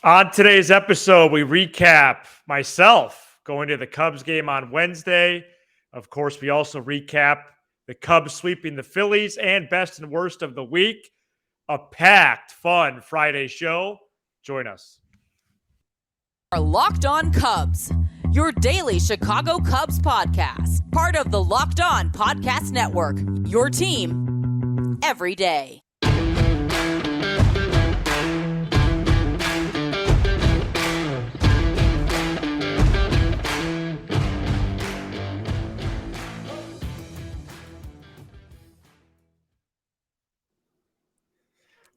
On today's episode, we recap myself going to the Cubs game on Wednesday. Of course, we also recap the Cubs sweeping the Phillies and best and worst of the week. A packed, fun Friday show. Join us. Are Locked On Cubs, your daily Chicago Cubs podcast, part of the Locked On Podcast Network, your team every day.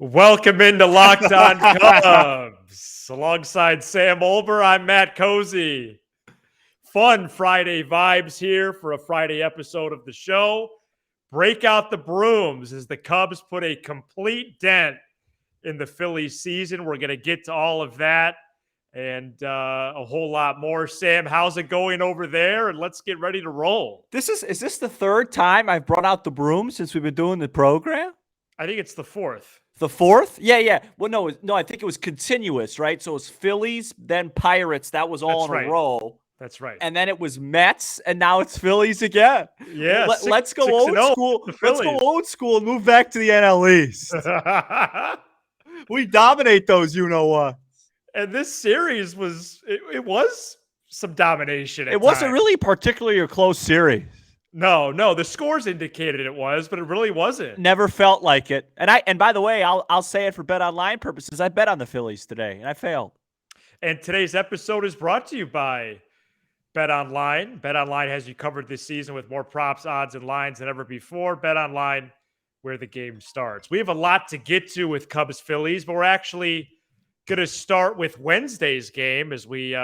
Welcome into Locked On Cubs. Alongside Sam Olber, I'm Matt Cozy. Fun Friday vibes here for a Friday episode of the show. Break out the brooms as the Cubs put a complete dent in the Phillies season. We're going to get to all of that and a whole lot more. Sam, how's it going over there? And let's get ready to roll. Is this the third time I've brought out the broom since we've been doing the program? I think it's the fourth. The fourth? Yeah. Well, no, I think it was continuous, right? So it was Phillies, then Pirates. That was all in a row. That's right. And then it was Mets, and now it's Phillies again. Yeah. Let's go old school. Let's go old school and move back to the NL East. We dominate those, you know what? And this series was some domination. It wasn't really particularly a close series. No, the scores indicated it was, but it really wasn't. Never felt like it. And by the way, I'll say it for Bet Online purposes. I bet on the Phillies today, and I failed. And today's episode is brought to you by Bet Online. Bet Online has you covered this season with more props, odds, and lines than ever before. Bet Online, where the game starts. We have a lot to get to with Cubs Phillies, but we're actually going to start with Wednesday's game as we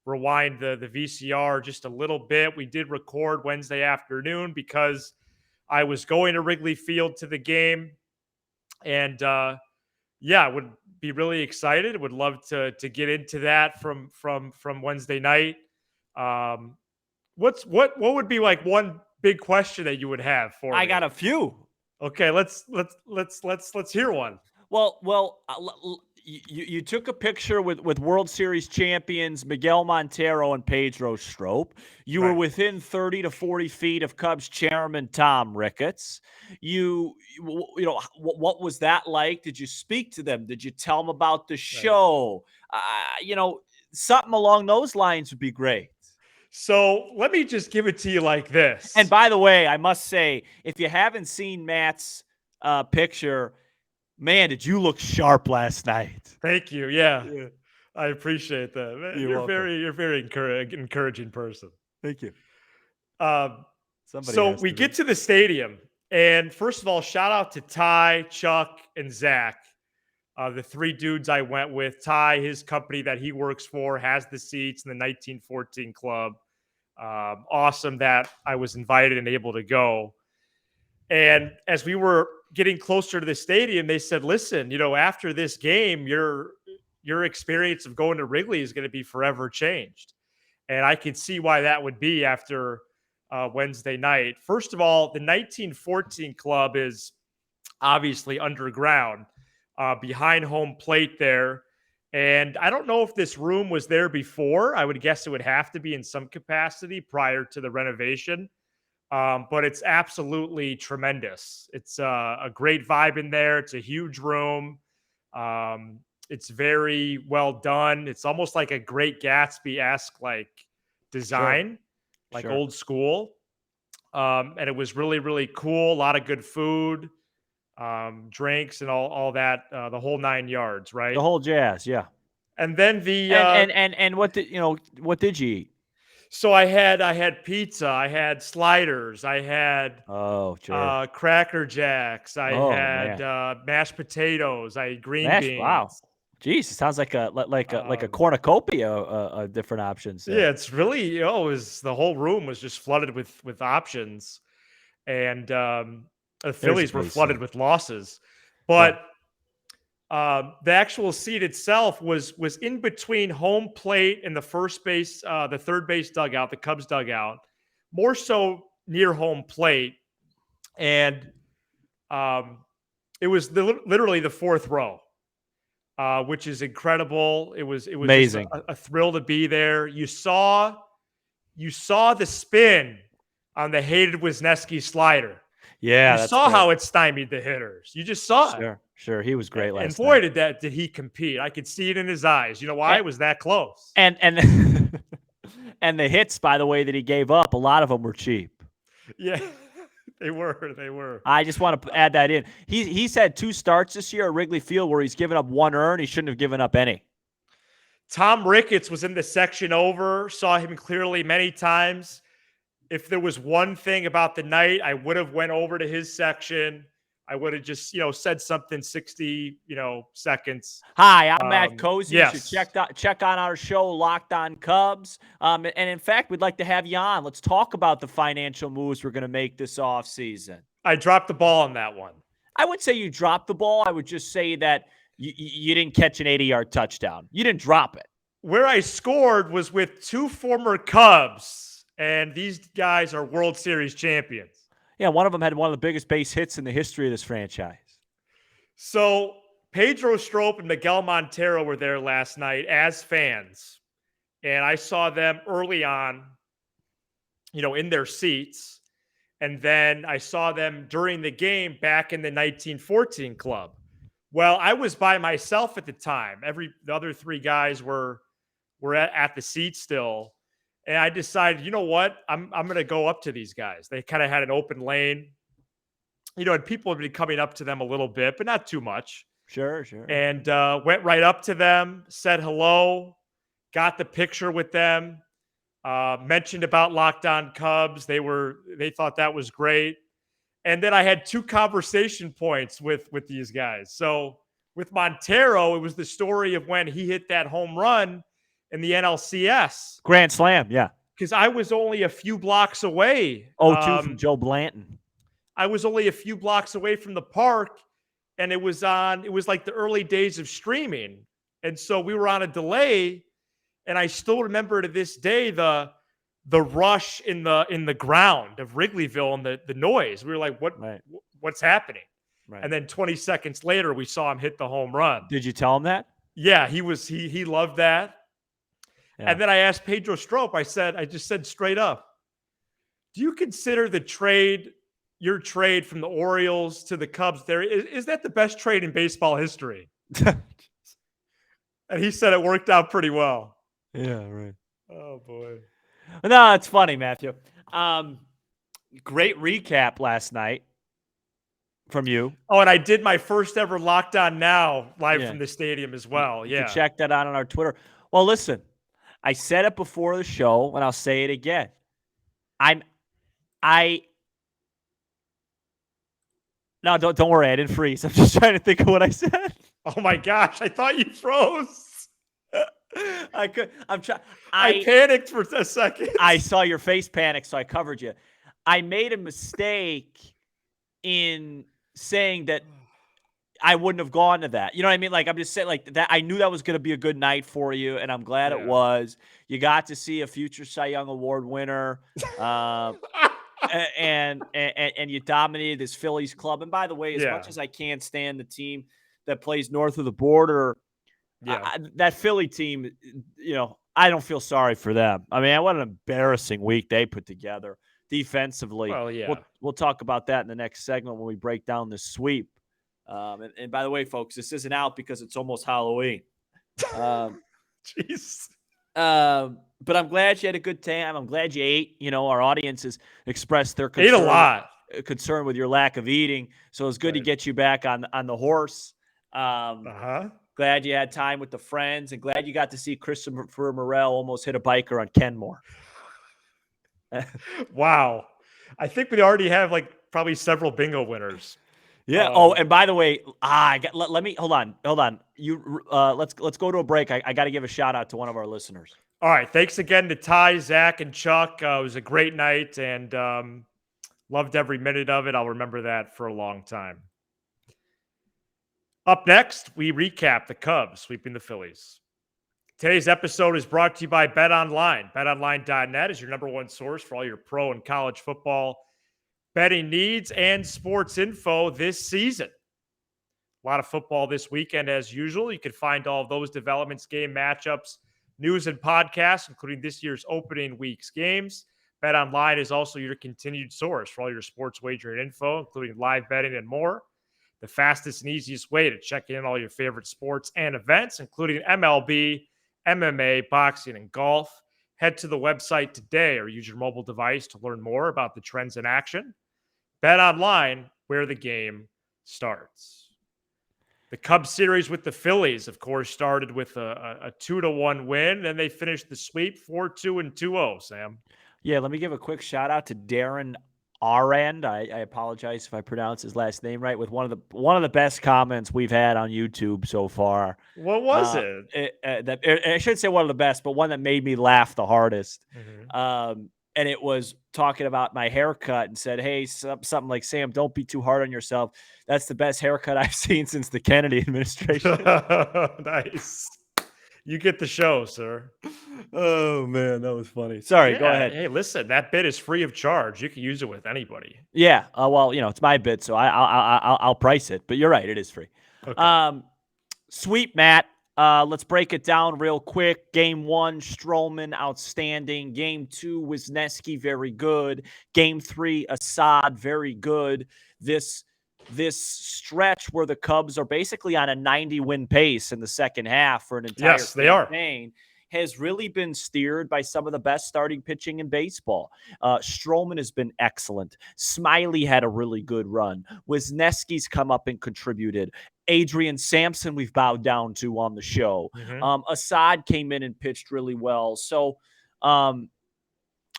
rewind the VCR just a little bit. We did record Wednesday afternoon because I was going to Wrigley Field to the game. And I would be really excited. Would love to get into that from Wednesday night. What would be like one big question that you would have for me? I got a few. Okay, let's hear one. Well, you took a picture with World Series champions Miguel Montero and Pedro Strop. You were within 30 to 40 feet of Cubs chairman Tom Ricketts. You know, what was that like? Did you speak to them? Did you tell them about the show? Something along those lines would be great. So let me just give it to you like this. And by the way, I must say, if you haven't seen Matt's picture, man, did you look sharp last night? Thank you. Yeah. I appreciate that. You're very encouraging person. Thank you. So we get to the stadium, and first of all, shout out to Ty, Chuck, and Zach, the three dudes I went with. Ty, his company that he works for, has the seats in the 1914 club. Awesome that I was invited and able to go. And as we were getting closer to the stadium, they said, listen, after this game, your experience of going to Wrigley is going to be forever changed. And I could see why that would be after Wednesday night. First of all, the 1914 club is obviously underground behind home plate there. And I don't know if this room was there before. I would guess it would have to be in some capacity prior to the renovation. But it's absolutely tremendous. It's a great vibe in there. It's a huge room. It's very well done. It's almost like a Great Gatsby-esque like design, old school. And it was really, really cool. A lot of good food, drinks, and all that. The whole 9 yards, right? The whole jazz, yeah. And then the and what did you eat? So I had pizza, I had sliders, I had Cracker Jacks, I had mashed potatoes, I had green beans. Wow, geez, it sounds like a cornucopia of different options. Yeah, it's really the whole room was just flooded with options, and the Phillies were flooded with losses, but. The actual seat itself was in between home plate and the third base dugout, the Cubs dugout, more so near home plate. And it was literally the fourth row. which is incredible. It was Amazing. just a thrill to be there. You saw the spin on the hated Wisniewski slider. Yeah, You that's saw great. how it stymied the hitters. You just saw it. Sure. He was great last And boy, night. did he compete. I could see it in his eyes. You know why? It was that close. And and the hits, by the way, that he gave up, a lot of them were cheap. Yeah, they were. I just want to add that in. He's had 2 starts this year at Wrigley Field where he's given up 1 earned. He shouldn't have given up any. Tom Ricketts was in the section over, saw him clearly many times. If there was one thing about the night, I would have went over to his section. I would have just, said something 60, seconds. Hi, I'm Matt Cozy. Yes. You should check on our show, Locked On Cubs. And in fact, we'd like to have you on. Let's talk about the financial moves we're going to make this offseason. I dropped the ball on that one. I would say you dropped the ball. I would just say that you didn't catch an 80-yard touchdown. You didn't drop it. Where I scored was with 2 former Cubs, and these guys are World Series champions. Yeah, one of them had one of the biggest base hits in the history of this franchise. So Pedro Strop and Miguel Montero were there last night as fans, and I saw them early on, in their seats, and then I saw them during the game back in the 1914 club. Well, I was by myself at the time. The other 3 guys were at the seat still. And I decided, you know what? I'm going to go up to these guys. They kind of had an open lane, and people had been coming up to them a little bit, but not too much. Sure. And went right up to them, said hello, got the picture with them, mentioned about Locked On Cubs. They thought that was great. And then I had 2 conversation points with these guys. So with Montero, it was the story of when he hit that home run in the NLCS. Grand Slam, yeah. Because I was only a few blocks away. 0-2 from Joe Blanton. I was only a few blocks away from the park, and it was like the early days of streaming. And so we were on a delay, and I still remember to this day the rush in the ground of Wrigleyville and the noise. We were like, what's happening? Right. And then 20 seconds later, we saw him hit the home run. Did you tell him that? Yeah, he loved that. Yeah. And then I asked Pedro Strop, I just said straight up, do you consider your trade from the Orioles to the Cubs there, is that the best trade in baseball history? And he said it worked out pretty well. Yeah, right. Oh, boy. No, it's funny, Matthew. Great recap last night from you. Oh, and I did my first ever Locked On Now live from the stadium as well. You can check that out on our Twitter. Well, listen, I said it before the show, and I'll say it again. No, don't worry, I didn't freeze. I'm just trying to think of what I said. Oh my gosh, I thought you froze. I panicked for a second. I saw your face panic, so I covered you. I made a mistake in saying that I wouldn't have gone to that. You know what I mean? Like, I'm just saying, like, that I knew that was going to be a good night for you, and I'm glad it was. You got to see a future Cy Young Award winner, and you dominated this Phillies club. And by the way, as much as I can't stand the team that plays north of the border, that Philly team, I don't feel sorry for them. I mean, what an embarrassing week they put together defensively. Well, yeah. We'll talk about that in the next segment when we break down this sweep. And by the way, folks, this isn't out because it's almost Halloween. Jeez. But I'm glad you had a good time. I'm glad you ate. Our audience has expressed their concern, ate a lot. Concern with your lack of eating. So it's good to get you back on the horse. Glad you had time with the friends, and glad you got to see Christopher Morel almost hit a biker on Kenmore. Wow. I think we already have probably several bingo winners. Yeah. And by the way, let me hold on. You let's go to a break. I got to give a shout out to one of our listeners. All right. Thanks again to Ty, Zach, and Chuck. It was a great night, and loved every minute of it. I'll remember that for a long time. Up next, we recap the Cubs sweeping the Phillies. Today's episode is brought to you by BetOnline. BetOnline.net is your number one source for all your pro and college football betting needs and sports info this season. A lot of football this weekend, as usual. You can find all of those developments, game matchups, news, and podcasts, including this year's opening week's games. BetOnline is also your continued source for all your sports wagering info, including live betting and more. The fastest and easiest way to check in on all your favorite sports and events, including MLB, MMA, boxing, and golf. Head to the website today or use your mobile device to learn more about the trends in action. Bet online, where the game starts. The Cubs series with the Phillies, of course, started with a 2-1 win. Then they finished the sweep 4-2 and 2-0, Sam. Yeah, let me give a quick shout out to Darren Arand. I apologize if I pronounce his last name right. With one of the best comments we've had on YouTube so far. What was it? I should say one of the best, but one that made me laugh the hardest. Mm-hmm. And it was talking about my haircut and said, hey, something like, Sam, don't be too hard on yourself. That's the best haircut I've seen since the Kennedy administration. Nice. You get the show, sir. Oh, man, that was funny. Sorry, go ahead. Hey, listen, that bit is free of charge. You can use it with anybody. Yeah, well, it's my bit, so I'll price it. But you're right, it is free. Okay. Sweet, Matt. Let's break it down real quick. Game 1, Stroman, outstanding. Game 2, Wisniewski, very good. Game 3, Assad, very good. This stretch where the Cubs are basically on a 90-win pace in the second half for an entire campaign has really been steered by some of the best starting pitching in baseball. Stroman has been excellent. Smiley had a really good run. Wisniewski's come up and contributed. Adrian Sampson we've bowed down to on the show. Mm-hmm. Assad came in and pitched really well. So,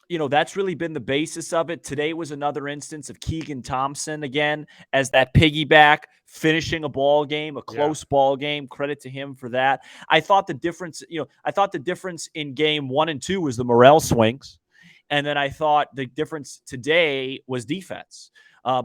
that's really been the basis of it. Today was another instance of Keegan Thompson again as that piggyback, finishing a ball game, a close ball game. Credit to him for that. I thought the difference in game 1 and 2 was the Morel swings. And then I thought the difference today was defense.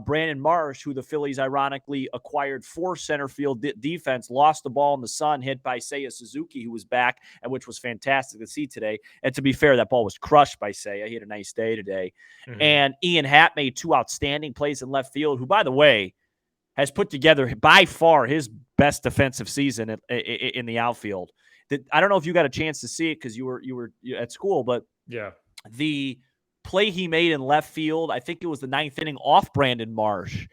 Brandon Marsh, who the Phillies ironically acquired for center field defense, lost the ball in the sun, hit by Seiya Suzuki, who was back, and which was fantastic to see today. And to be fair, that ball was crushed by Seiya. He had a nice day today. Mm-hmm. And Ian Happ made 2 outstanding plays in left field, who, by the way, has put together by far his best defensive season in the outfield. I don't know if you got a chance to see it because you were at school, but the play he made in left field, I think it was the 9th inning off Brandon Marsh.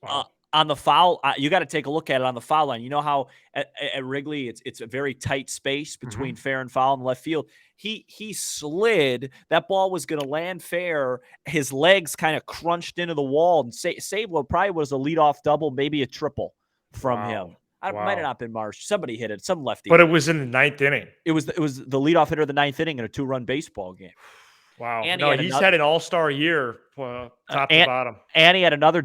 Wow. On the foul, you got to take a look at it on the foul line. You know how at Wrigley it's a very tight space between fair and foul in left field. He slid. That ball was going to land fair. His legs kind of crunched into the wall and saved what probably was a leadoff double, maybe a triple from him. It might have not been Marsh. Somebody hit it. Some lefty. But it was in the 9th inning. It was the leadoff hitter of the 9th inning in a 2-run baseball game. Wow. And he's had an all-star year, top to bottom. And he had another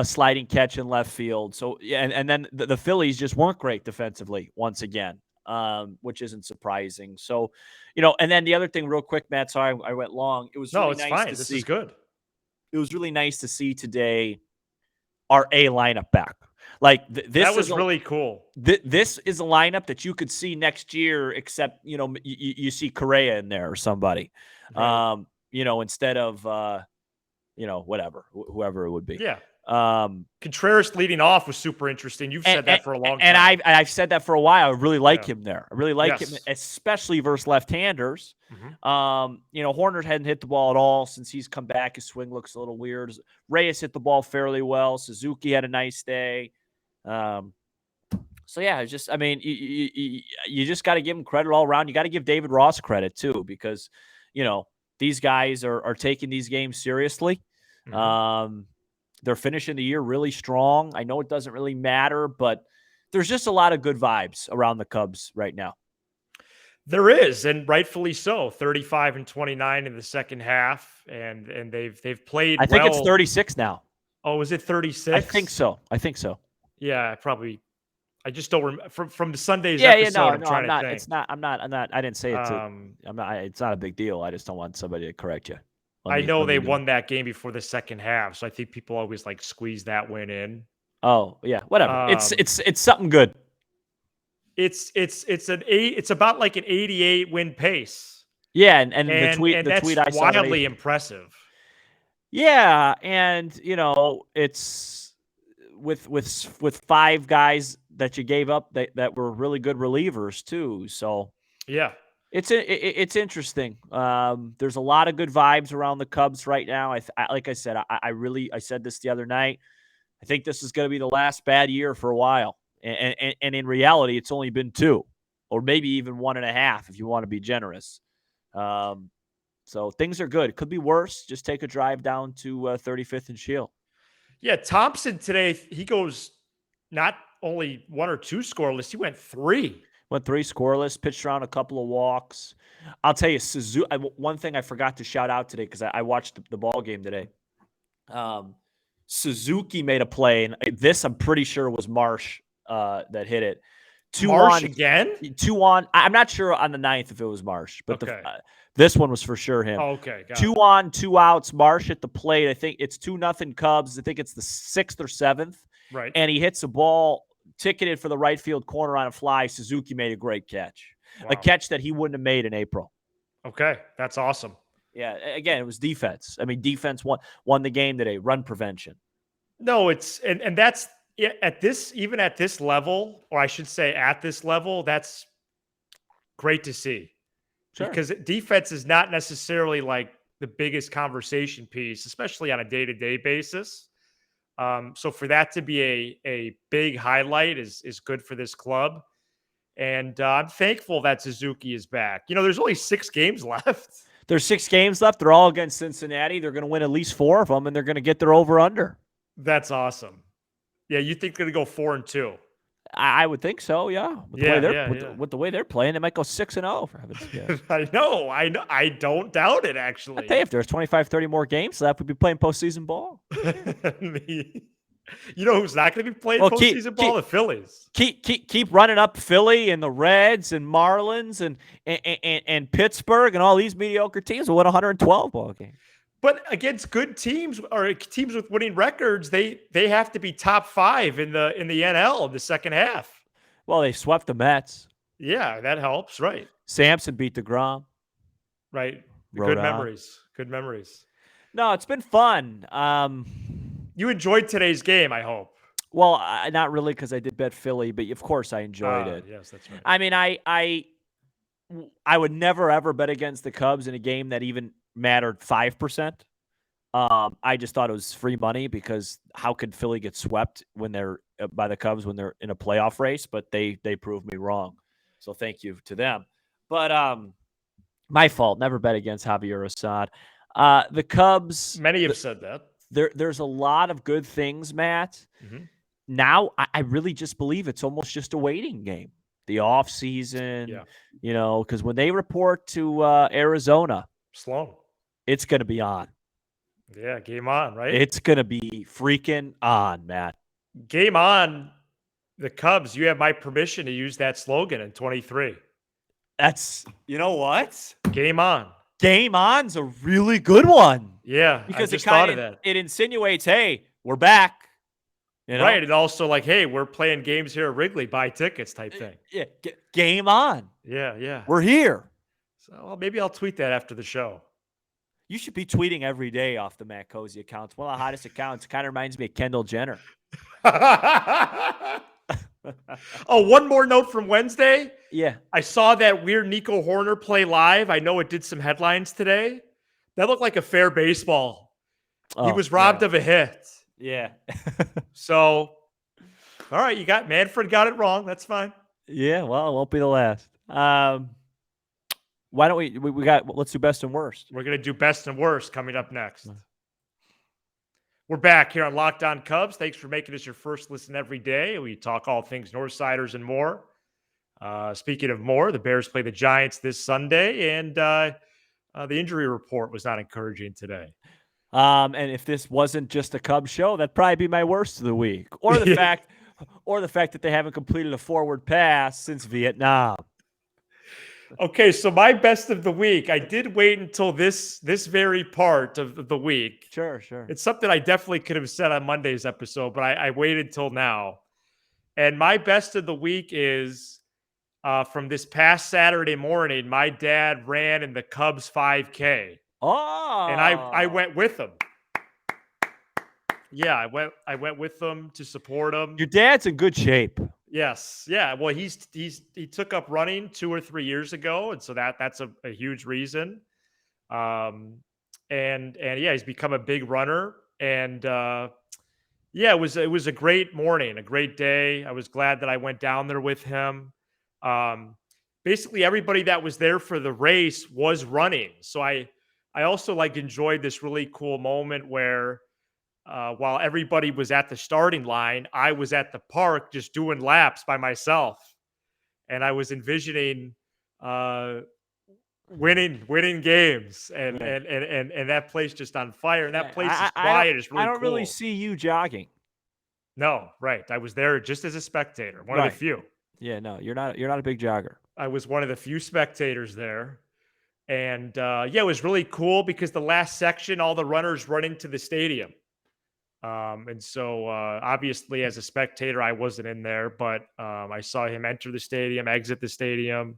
sliding catch in left field. So, and then the Phillies just weren't great defensively once again, which isn't surprising. So, and then the other thing real quick, Matt, sorry I went long. It was really nice fine. To this see. Is good. It was really nice to see today our A lineup back. Like this was really cool. This is a lineup that you could see next year, except you see Correa in there or somebody, right. Instead of whoever it would be. Yeah. Contreras leading off was super interesting. You've said that for a long time, and I've said that for a while. I really like him there. I really like him, especially versus left-handers. Mm-hmm. Horner hadn't hit the ball at all since he's come back. His swing looks a little weird. Reyes hit the ball fairly well. Suzuki had a nice day. So yeah, you just got to give him credit all around. You got to give David Ross credit too, because these guys are taking these games seriously. Mm-hmm. They're finishing the year really strong. I know it doesn't really matter, but there's just a lot of good vibes around the Cubs right now. There is, and rightfully so. 35-29 in the second half, and they've played. I think it's 36 now. Oh, is it 36? I think so. Yeah, probably. I just don't remember from the Sunday's episode. I'm not. It's not. I'm not. I didn't say it. I'm not. It's not a big deal. I just don't want somebody to correct you. I know they won that game before the second half, so I think people always squeeze that win in. Oh yeah, whatever. It's something good. It's about an 88 win pace. Yeah, and the tweet I saw wildly impressive. Yeah, and it's with 5 guys that you gave up that were really good relievers too. So Yeah. it's interesting. There's a lot of good vibes around the Cubs right now. Like I said, I said this the other night. I think this is going to be the last bad year for a while. And in reality, it's only been 2 or maybe even 1.5 if you want to be generous. So things are good. It could be worse. Just take a drive down to 35th and Shield. Yeah. Thompson today, he goes not only 1 or 2 scoreless, he went 3. Went 3 scoreless, pitched around a couple of walks. I'll tell you, one thing I forgot to shout out today because I watched the ball game today. Suzuki made a play, and this I'm pretty sure was Marsh that hit it. Marsh again? 2 on. I'm not sure on the 9th if it was Marsh, but okay. This one was for sure him. Oh, okay. Got 2 on, 2 outs. Marsh at the plate. I think it's 2-0 Cubs. I think it's the 6th or 7th. Right. And he hits a ball ticketed for the right field corner on a fly. Suzuki made a great catch. Wow. A catch that he wouldn't have made in April. Okay. That's awesome. Yeah. Again, it was defense. I mean, defense won the game today. Run prevention. No, it's and that's at this level, or I should say at this level, that's great to see. Sure. Because defense is not necessarily like the biggest conversation piece, especially on a day-to-day basis. So for that to be a big highlight is good for this club. And I'm thankful that Suzuki is back. There's only 6 games left. There's 6 games left. They're all against Cincinnati. They're going to win at least 4 of them, and they're going to get their over-under. That's awesome. Yeah, you think they're going to go 4-2? I would think so, yeah. With the way they're playing, they might go 6-0 for heaven's sake. I know. I don't doubt it, actually. I tell you, if there's 25, 30 more games left, we'd be playing postseason ball. You know who's not going to be playing postseason ball? The Phillies. Keep running up Philly and the Reds and Marlins and Pittsburgh and all these mediocre teams will win 112 ball games. But against good teams or teams with winning records, they have to be top 5 in the NL in the second half. Well, they swept the Mets. Yeah, that helps, right? Samson beat DeGrom. Right. Good memories. No, it's been fun. You enjoyed today's game, I hope. Well, not really because I did bet Philly, but of course I enjoyed it. Yes, that's right. I mean, I would never ever bet against the Cubs in a game that even mattered 5%. I just thought it was free money because how could Philly get swept when they're by the Cubs when they're in a playoff race? But they proved me wrong. So thank you to them. But my fault. Never bet against Javier Assad. The Cubs. Many have said that. There's a lot of good things, Matt. Mm-hmm. Now I really just believe it's almost just a waiting game. The off season, because when they report to Arizona, Sloan, it's going to be on. Yeah, game on, right? It's going to be freaking on, Matt. Game on. The Cubs, you have my permission to use that slogan in 23. That's, you know what? Game on. Game on's a really good one. Yeah, because I just thought of that. It insinuates, hey, we're back. Right, and also like, hey, we're playing games here at Wrigley, buy tickets type thing. Yeah, game on. Yeah. We're here. So maybe I'll tweet that after the show. You should be tweeting every day off the Matt Cozy account. It's one of the hottest accounts. It kind of reminds me of Kendall Jenner. Oh, one more note from Wednesday. Yeah. I saw that weird Nico Horner play live. I know it did some headlines today. That looked like a fair baseball. He was robbed of a hit. Yeah. So, all right, Manfred got it wrong. That's fine. Yeah, well, it won't be the last. Why don't let's do best and worst. We're going to do best and worst coming up next. We're back here on Locked On Cubs. Thanks for making us your first listen every day. We talk all things Northsiders and more. Speaking of more, the Bears play the Giants this Sunday, and the injury report was not encouraging today. And if this wasn't just a Cubs show, that'd probably be my worst of the week, or the fact that they haven't completed a forward pass since Vietnam. Okay, so my best of the week, I did wait until this very part of the week. Sure. It's something I definitely could have said on Monday's episode, but I waited till now. And my best of the week is from this past Saturday morning. My dad ran in the Cubs 5K. Oh. And I went with him. Yeah, I went with them to support him. Your dad's in good shape. Yes. Yeah. Well, he took up running 2 or 3 years ago, and so that's a huge reason. Um, and yeah, he's become a big runner. And yeah, it was a great morning, a great day. I was glad that I went down there with him. Um, Basically, everybody that was there for the race was running, so I also like enjoyed this really cool moment where while everybody was at the starting line, I was at the park just doing laps by myself, and I was envisioning uh, winning games, and Yeah. and that place just on fire, and that Yeah, place is I don't quiet. It's I really don't really cool. see you jogging. No, right. I was there just as a spectator, one of the Right. few. Yeah, no, you're not a big jogger. I was one of the few spectators there. And yeah, it was really cool because the last section, all the runners run into the stadium. And so obviously, as a spectator, I wasn't in there, but I saw him enter the stadium, exit the stadium.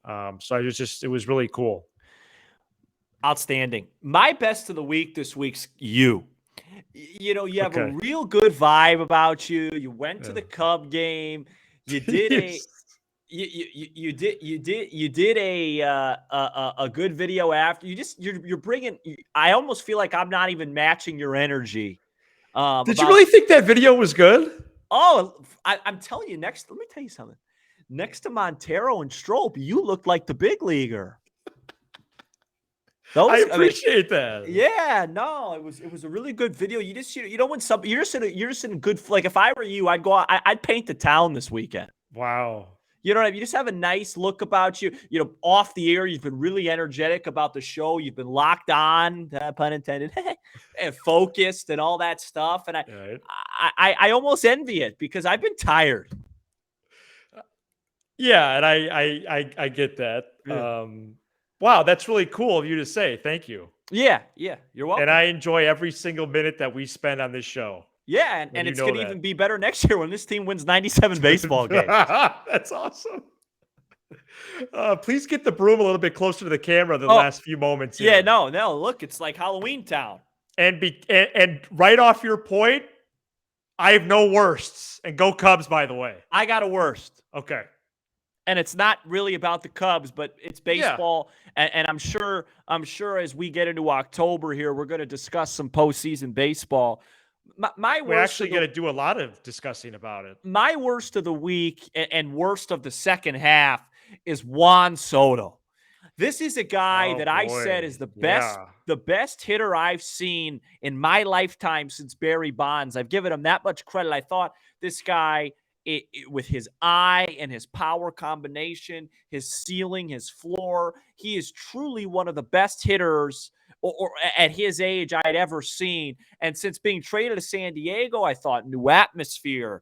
So it was really cool. Outstanding. My best of the week this week's you. You have a Okay. real good vibe about you. You went to Yeah. the Cub game. You did a Yes. you did a good video after. You're bringing. I almost feel like I'm not even matching your energy. Did you About really think that video was good? I'm telling you, let me tell you something. Next to Montero and Strop, you looked like the big leaguer. I I mean, appreciate that. yeah, no, it was a really good video. You know when some you're just in a good, like, if I were you, I'd go out, I'd paint the town this weekend. Wow. You know what I mean? You just have a nice look about you. Off the air, you've been really energetic about the show. You've been locked on, pun intended, and focused and all that stuff. And All right. I almost envy it because I've been tired. Yeah, and I get that. Yeah. Wow, that's really cool of you to say. Thank you. Yeah, you're And welcome. I enjoy every single minute that we spend on this show. Yeah, And and you it's know going to that. even be better next year when this team wins 97 baseball games. That's awesome. Please get the broom a little bit closer to the camera the Oh, last few moments yeah, here. no, look, it's like Halloween Town. And right off your point, I have no worsts. And go Cubs, by the way. I got a worst. Okay. And it's not really about the Cubs, but it's Yeah. baseball. And I'm sure as we get into October here, we're going to discuss some postseason baseball. My We're worst actually going to do a lot of discussing about it. my worst of the week and worst of the second half is Juan Soto. This is a guy Oh, that I said boy. is Yeah. the best hitter I've seen in my lifetime since Barry Bonds. I've given him that much credit. I thought this guy, with his eye and his power combination, his ceiling, his floor, he is truly one of the best hitters or at his age I had ever seen. And since being traded to San Diego, I thought new atmosphere,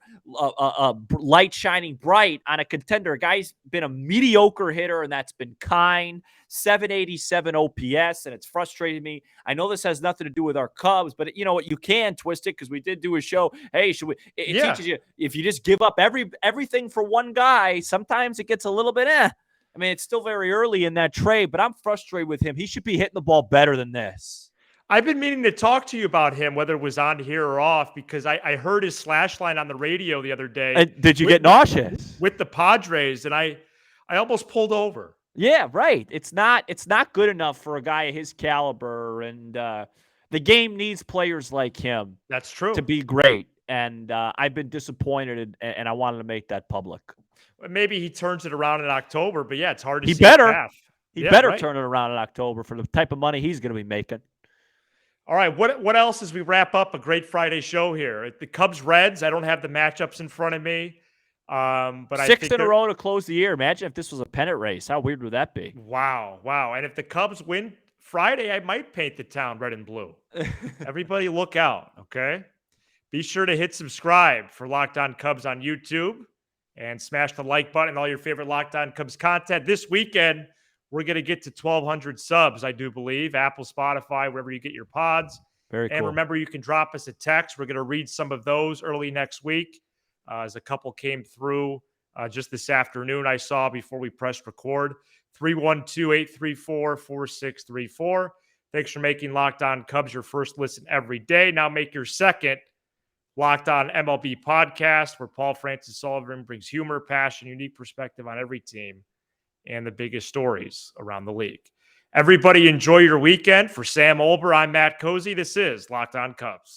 light shining bright on a contender. A guy's been a mediocre hitter, and that's been kind. 787 OPS, and it's frustrated me. I know this has nothing to do with our Cubs, but you know what? You can twist it because we did do a show. Hey, should we? It Yeah. teaches you if you just give up everything for one guy, sometimes it gets a little bit. I mean, it's still very early in that trade, but I'm frustrated with him. He should be hitting the ball better than this. I've been meaning to talk to you about him, whether it was on here or off, because I heard his slash line on the radio the other day. Did you with- get nauseous? with the Padres, and I almost pulled over. Yeah, right. It's not good enough for a guy of his caliber, and the game needs players like him That's true. to be great. And I've been disappointed, and I wanted to make that public. Maybe he turns it around in October, but yeah, it's hard to He see better. a path. He Yeah, better right. turn it around in October for the type of money he's going to be making. All right, what else as we wrap up a great Friday show here? The Cubs Reds. I don't have the matchups in front of me, but I Six think in a they're- row to close the year. Imagine if this was a pennant race. How weird would that be? Wow. And if the Cubs win Friday, I might paint the town red and blue. Everybody look out, okay? Be sure to hit subscribe for Locked On Cubs on YouTube and smash the like button and all your favorite Locked On Cubs content. This weekend, we're going to get to 1,200 subs, I do believe. Apple, Spotify, wherever you get your pods. Very cool. And remember, you can drop us a text. We're going to read some of those early next week as a couple came through just this afternoon, I saw before we pressed record. 312-834-4634. Thanks for making Locked On Cubs your first listen every day. Now make your second Locked On MLB podcast, where Paul Francis Sullivan brings humor, passion, unique perspective on every team and the biggest stories around the league. Everybody enjoy your weekend. For Sam Olber, I'm Matt Cozy. This is Locked On Cubs.